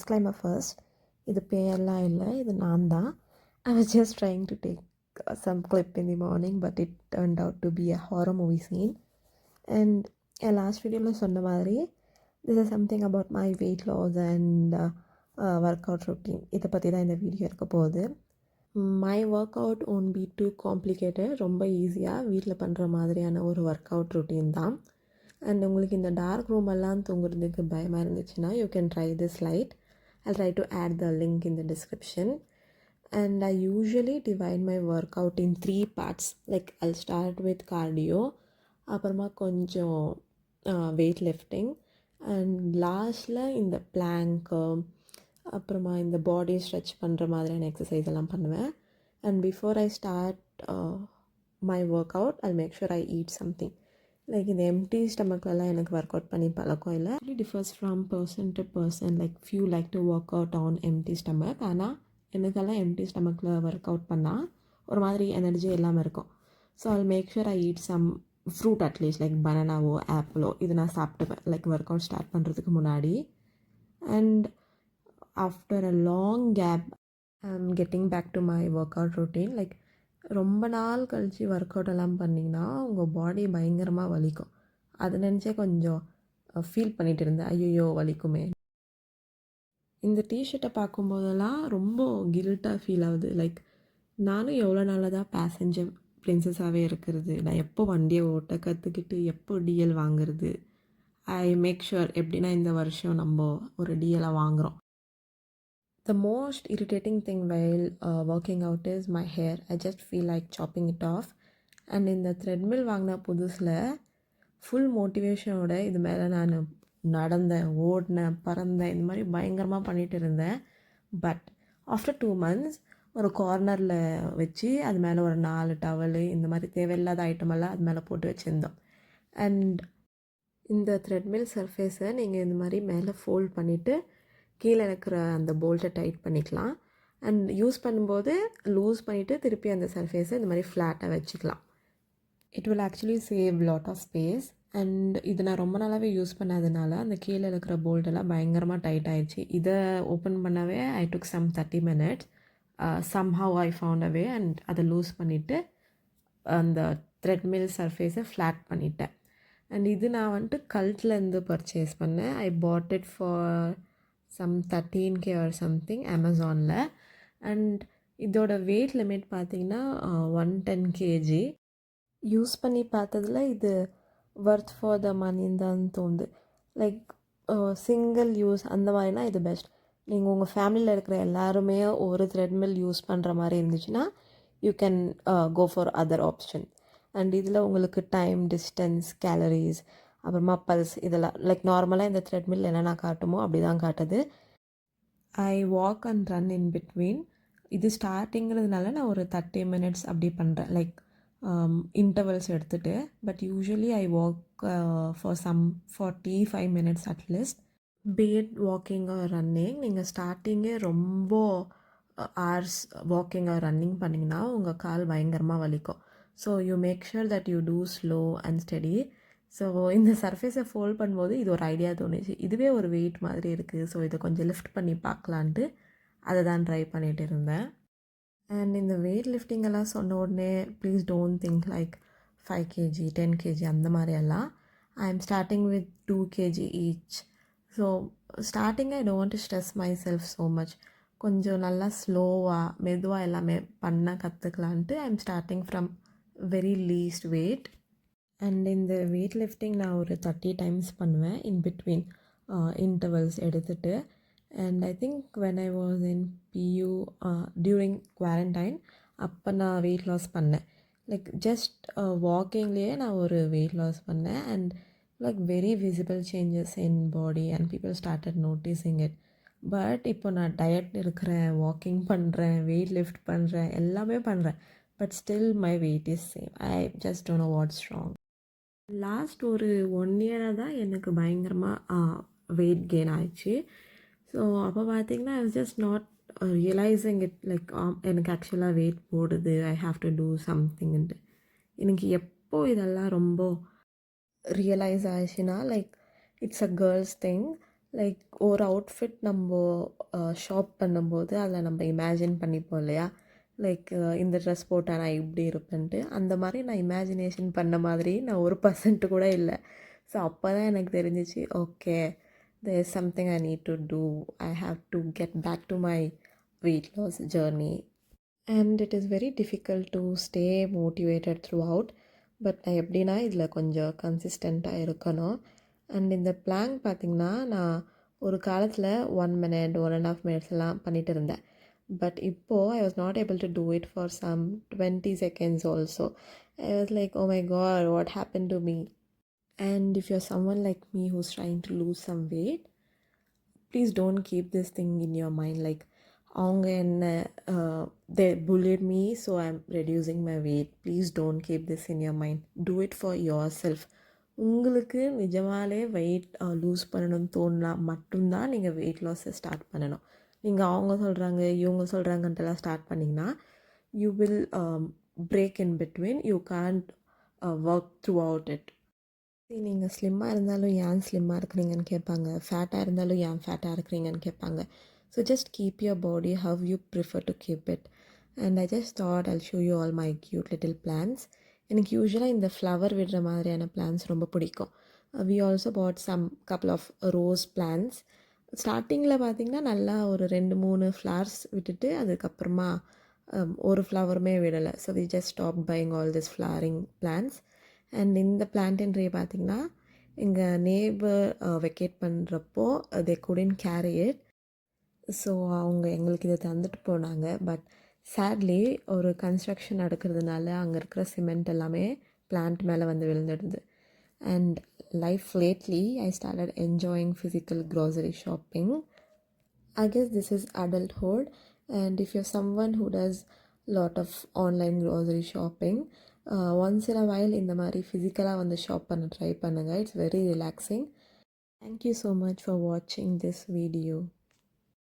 disclaimer first. இது பேரெல்லாம் இல்லை, இது நான் தான். I was just trying to take some clip in the morning, but it turned out to be a horror movie scene. And N last வீடியோவில் சொன்ன மாதிரி this is something about my weight loss and workout routine. இதை பற்றி தான் இந்த video இருக்க போகுது. My workout won't be too complicated. ரொம்ப ஈஸியாக வீட்டில் பண்ணுற மாதிரியான ஒரு ஒர்க் அவுட் ரொட்டீன் தான். அண்ட் உங்களுக்கு இந்த டார்க் ரூம் எல்லாம் தூங்குறதுக்கு பயமாக இருந்துச்சுன்னா you can try this light. I'll try to add the link in the description. And I usually divide my workout in 3 parts. Like I'll start with cardio, அப்புறமா கொஞ்சம் weight lifting, and லாஸ்ட்டில் இந்த plank, அப்புறமா இந்த பாடி stretch பண்ணுற மாதிரியான exercise எல்லாம் பண்ணுவேன். And before I start my workout I'll make sure I eat something. Like இந்த எம்டி ஸ்டமக்லலாம் எனக்கு ஒர்க் அவுட் பண்ணி பழக்கம் இல்லை. It differs from person to person. Like few like to work out on empty stomach. ஆனால் எனக்கெல்லாம் empty ஸ்டமக்கில் work out பண்ணால் ஒரு மாதிரி எனர்ஜி எல்லாமே இருக்கும். So I'll make sure I eat some fruit, at least like பனானாவோ ஆப்பிளோ இது நான் சாப்பிட்டுப்பேன் லைக் ஒர்க் அவுட் ஸ்டார்ட் பண்ணுறதுக்கு முன்னாடி. And after a long gap I'm getting back to my workout routine. Like ரொம்ப நாள் கழித்து ஒர்க் அவுட் எல்லாம் பண்ணிங்கன்னா உங்கள் பாடி பயங்கரமாக வலிக்கும். அதை நினச்சே கொஞ்சம் ஃபீல் பண்ணிகிட்டு இருந்தேன், ஐயோ வலிக்குமே. இந்த டிஷர்ட்டை பார்க்கும்போதெல்லாம் ரொம்ப கில்ட்டாக ஃபீல் ஆகுது. லைக் நானும் எவ்வளோ நாளாக தான் பேசஞ்சர் பிரின்சஸாகவே இருக்கிறது. நான் எப்போ வண்டியை ஓட்ட கற்றுக்கிட்டு எப்போ டிஎல் வாங்குறது. ஐ மேக் ஷுர் எப்படின்னா இந்த வருஷம் நம்ம ஒரு டிஎலை வாங்குகிறோம். The most irritating thing while working out is my hair. I just feel like chopping it off. And இந்த த்ரெட்மில் வாங்கின புதுசில் ஃபுல் மோட்டிவேஷனோட இது மேலே நான் நடந்தேன், ஓடினேன், பறந்தேன், இந்த மாதிரி பயங்கரமாக பண்ணிகிட்டு இருந்தேன். பட் ஆஃப்டர் 2 months ஒரு கார்னரில் வச்சு அது மேலே ஒரு 4 டவலு இந்த மாதிரி தேவையில்லாத ஐட்டமெல்லாம் அது மேலே போட்டு வச்சுருந்தோம். அண்ட் இந்த த்ரெட்மில் சர்ஃபேஸை நீங்கள் இந்த மாதிரி மேலே ஃபோல்ட் பண்ணிவிட்டு கீழே இருக்கிற அந்த போல்ட்டை டைட் பண்ணிக்கலாம். அண்ட் யூஸ் பண்ணும்போது லூஸ் பண்ணிவிட்டு திருப்பி அந்த சர்ஃபேஸை இந்த மாதிரி ஃப்ளாட்டாக வச்சுக்கலாம். It will actually save lot of space. And இது நான் ரொம்ப நாளாகவே யூஸ் பண்ணாதனால அந்த கீழே இருக்கிற போல்ட்டெல்லாம் பயங்கரமாக டைட் ஆகிடுச்சு. இதை ஓப்பன் பண்ணவே I took some 30 minutes. somehow I found a way and அதை லூஸ் பண்ணிவிட்டு அந்த த்ரெட்மில் சர்ஃபேஸை ஃப்ளாட் பண்ணிட்டேன். அண்ட் இது நான் வந்துட்டு கல்ட்லேருந்து பர்ச்சேஸ் பண்ணேன். I bought it for some 13K or something அமேசானில். அண்ட் இதோட வெயிட் லிமிட் பார்த்திங்கன்னா 110 kg. யூஸ் பண்ணி பார்த்ததில் இது ஒர்த் ஃபார் த மணின்னு தான் தோணுது. லைக் சிங்கிள் யூஸ் அந்த மாதிரினா இது பெஸ்ட். நீங்கள் உங்கள் ஃபேமிலியில் இருக்கிற எல்லாருமே ஒரு த்ரெட்மில் யூஸ் பண்ணுற மாதிரி இருந்துச்சுன்னா you can go for other option. And இதில் உங்களுக்கு டைம், டிஸ்டன்ஸ், கேலரிஸ், அப்புறமா பல்ஸ் இதெல்லாம் லைக் நார்மலாக இந்த த்ரெட்மில் என்னென்ன காட்டுமோ அப்படி தான் காட்டுது. I walk and run in between. இது ஸ்டார்டிங்கிறதுனால நான் ஒரு 30 minutes அப்படி பண்ணுறேன், லைக் இன்டர்வல்ஸ் எடுத்துகிட்டு. But usually I walk for some 45 minutes at least. Be it walking or running. நீங்கள் ஸ்டார்டிங்கே ரொம்ப ஹார்ஸ் வாக்கிங் ஆர் ரன்னிங் பண்ணிங்கன்னா உங்கள் கால் பயங்கரமாக வலிக்கும். So you make sure that you do slow and steady. So இந்த சர்ஃபேஸை ஃபோல்ட் பண்ணும்போது இது ஒரு ஐடியா தோணுச்சு, இதுவே ஒரு வெயிட் மாதிரி இருக்குது, ஸோ இதை கொஞ்சம் லிஃப்ட் பண்ணி பார்க்கலான்ட்டு அதை தான் ட்ரை பண்ணிகிட்டு இருந்தேன். அண்ட் இந்த வெயிட் லிஃப்டிங் எல்லாம் சொன்ன உடனே please don't think like 5 kg 10 kg அந்த மாதிரியெல்லாம். I am starting with 2 kg each. So starting I don't to stress myself so much. கொஞ்சம் நல்லா ஸ்லோவாக மெதுவாக எல்லாமே பண்ண கற்றுக்கலான்ட்டு I am starting from very least weight. And இந்த வெயிட் லிஃப்டிங் நான் ஒரு 30 times பண்ணுவேன் இன் பிட்வீன் இன்டர்வல்ஸ் எடுத்துகிட்டு. And I think when I was in few during quarantine அப்போ நான் வெயிட் லாஸ் பண்ணேன். லைக் ஜஸ்ட் வாக்கிங்லேயே நான் ஒரு வெயிட் லாஸ் பண்ணேன். And like very visible changes in body and people started noticing it. But இப்போ நான் diet இருக்கிறேன், வாக்கிங் பண்ணுறேன், வெயிட் லிஃப்ட் பண்ணுறேன், எல்லாமே பண்ணுறேன். But still my wait is same. I just don't know what's wrong. Last ஒரு 1 year தான் எனக்கு பயங்கரமாக வெயிட் கெயின் ஆயிடுச்சு. ஸோ அப்போ பார்த்திங்கன்னா I was just not realising it. Like எனக்கு ஆக்சுவலாக வெயிட் போடுது, ஐ ஹாவ் டு டூ சம்திங்ன்ட்டு. எனக்கு எப்போ இதெல்லாம் ரொம்ப ரியலைஸ் ஆயிடுச்சுன்னா like it's a girls thing. Like ஒரு அவுட்ஃபிட் நம்ம ஷாப் பண்ணும்போது அதில் நம்ம இமேஜின் பண்ணிப்போம் இல்லையா, லைக் இந்த ட்ரெஸ் போட்டால் நான் இப்படி இருப்பேன்ட்டு. அந்த மாதிரி நான் இமேஜினேஷன் பண்ண மாதிரி நான் 1% கூட இல்லை. ஸோ அப்போ தான் எனக்கு தெரிஞ்சிச்சு, okay, there is something I need to do. I have to get back to my weight loss journey. And it is very difficult to stay motivated throughout. But நான் எப்படின்னா இதில் கொஞ்சம் கன்சிஸ்டண்ட்டாக இருக்கணும். அண்ட் இந்த பிளான் பார்த்திங்கன்னா நான் ஒரு காலத்தில் 1 minute 1.5 minutes எல்லாம் பண்ணிகிட்டு இருந்தேன். பட் இப்போது I was not able to do it for some 20 seconds also. I was like, oh my god, what happened to me? And if you're someone like me who's trying to lose some weight, please don't keep this thing in your mind like அவங்க என்ன they bullied me so I'm reducing my weight. Please don't keep this in your mind. Do it for yourself. உங்களுக்கு நிஜமாலே wait loose பண்ணணும்னு தோணுனா மட்டும்தான் நீங்கள் wait லாஸை start பண்ணணும். நீங்கள் அவங்க சொல்கிறாங்க இவங்க சொல்கிறாங்கன்ட்டுலாம் ஸ்டார்ட் பண்ணிங்கன்னா you will break in between. You can't work through out it. நீங்கள் ஸ்லிம்மாக இருந்தாலும் ஏன் ஸ்லிம்மாக இருக்கிறீங்கன்னு கேட்பாங்க, ஃபேட்டாக இருந்தாலும் ஏன் ஃபேட்டாக இருக்கிறீங்கன்னு கேட்பாங்க. So just keep your body how you prefer to keep it. And I just thought I'll show you all my cute little plants. எனக்கு யூஸ்வலாக இந்த ஃப்ளவர் விடுற மாதிரியான பிளான்ஸ் ரொம்ப பிடிக்கும். We also pot some couple of rose plants. ஸ்டார்டிங்கில் பார்த்திங்கன்னா நல்லா ஒரு 2-3 ஃப்ளவர்ஸ் விட்டுட்டு அதுக்கப்புறமா ஒரு ஃப்ளவருமே விடலை. So we just stop buying all this flowering plants. And இந்த பிளான்டன் ட்ரீ பார்த்திங்கன்னா எங்கள் நேபர் வெக்கேட் பண்ணுறப்போ தே couldn't carry it. ஸோ அவங்க எங்களுக்கு இதை தந்துட்டு போனாங்க. பட் சேட்லி ஒரு கன்ஸ்ட்ரக்ஷன் நடக்கிறதுனால அங்கே இருக்கிற சிமெண்ட் எல்லாமே பிளான்ட் மேலே வந்து விழுந்துடுது. And life lately I started enjoying physical grocery shopping. I guess this is adulthood, and if you're someone who does lot of online grocery shopping, once in a while இந்த மாதிரி ஃபிசிக்கலாக வந்து shop பண்ண try பண்ணுங்கள். It's very relaxing. Thank you so much for watching this video.